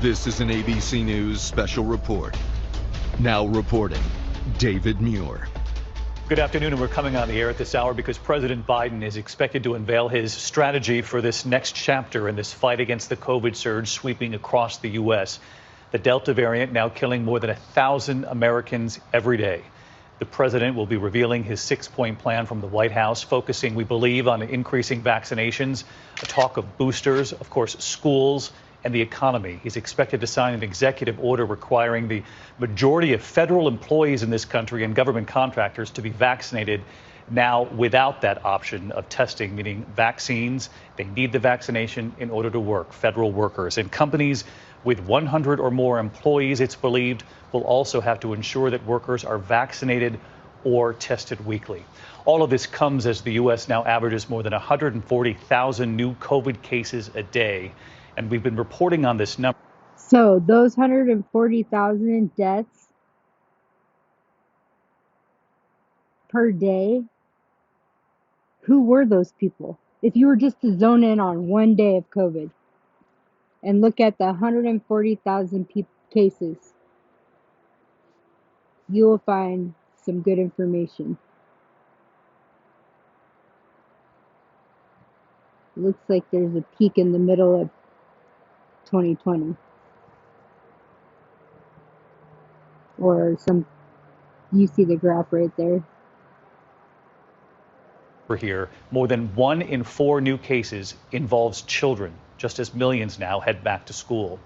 This is an ABC News special report. Now reporting, David Muir. Good afternoon, and we're coming on the air at this hour because President Biden is expected to unveil his strategy for this next chapter in this fight against the COVID surge sweeping across the U.S. The Delta variant now killing more than 1,000 Americans every day. The president will be revealing his 6-point plan from the White House, focusing, we believe, on increasing vaccinations, a talk of boosters, of course, schools, and the economy. He's expected to sign an executive order requiring the majority of federal employees in this country and government contractors to be vaccinated now without that option of testing, meaning vaccines. They need the vaccination in order to work, federal workers. And companies with 100 or more employees, it's believed, will also have to ensure that workers are vaccinated or tested weekly. All of this comes as the U.S. now averages more than 140,000 new COVID cases a day. And we've been reporting on this number. So those 140,000 deaths per day, who were those people? If you were just to zone in on one day of COVID and look at the 140,000 cases, you will find some good information. It looks like there's a peak in the middle of 2020. Or you see the graph right there. Here, more than 1 in 4 new cases involves children, just as millions now head back to school.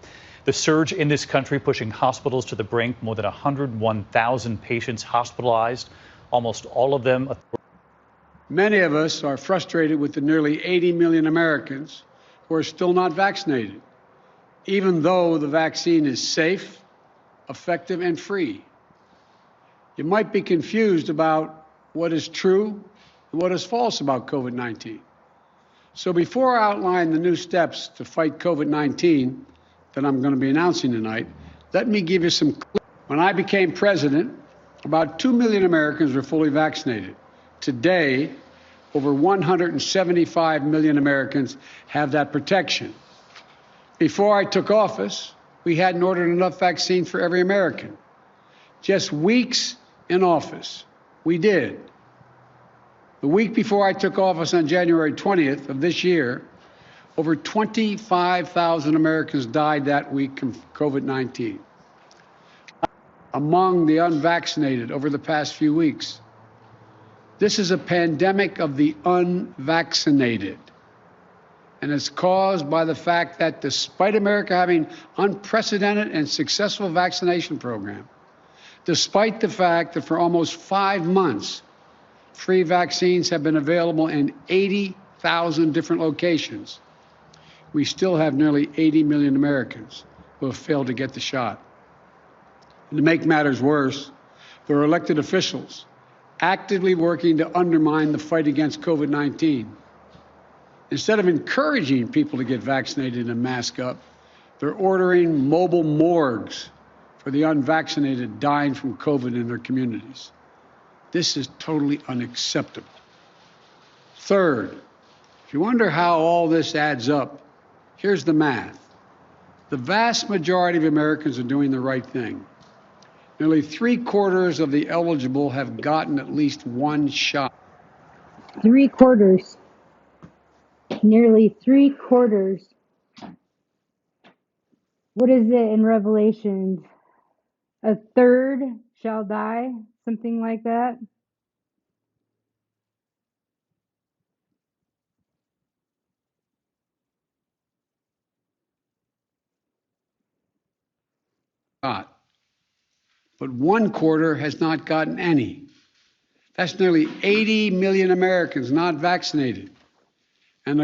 The surge in this country pushing hospitals to the brink, more than 101,000 patients hospitalized, almost all of them. Many of us are frustrated with the nearly 80 million Americans who are still not vaccinated, even though the vaccine is safe, effective, and free. You might be confused about what is true and what is false about COVID-19. So before I outline the new steps to fight COVID-19 that I'm going to be announcing tonight, let me give you some clues. When I became president, about 2 million Americans were fully vaccinated. Today, over 175 million Americans have that protection. Before I took office, we hadn't ordered enough vaccine for every American. Just weeks in office, we did. The week before I took office on January 20th of this year, over 25,000 Americans died that week from COVID-19. Among the unvaccinated over the past few weeks, this is a pandemic of the unvaccinated. And it's caused by the fact that despite America having unprecedented and successful vaccination program, despite the fact that for almost 5 months, free vaccines have been available in 80,000 different locations, we still have nearly 80 million Americans who have failed to get the shot. And to make matters worse, there are elected officials actively working to undermine the fight against COVID-19. Instead of encouraging people to get vaccinated and mask up, they're ordering mobile morgues for the unvaccinated dying from COVID in their communities. This is totally unacceptable. Third, if you wonder how all this adds up, here's the math. The vast majority of Americans are doing the right thing. Nearly 3/4 of the eligible have gotten at least one shot. 3/4. Nearly 3/4. What is it in Revelations? A third shall die, something like that. But 1/4 has not gotten any. That's nearly 80 million Americans not vaccinated. And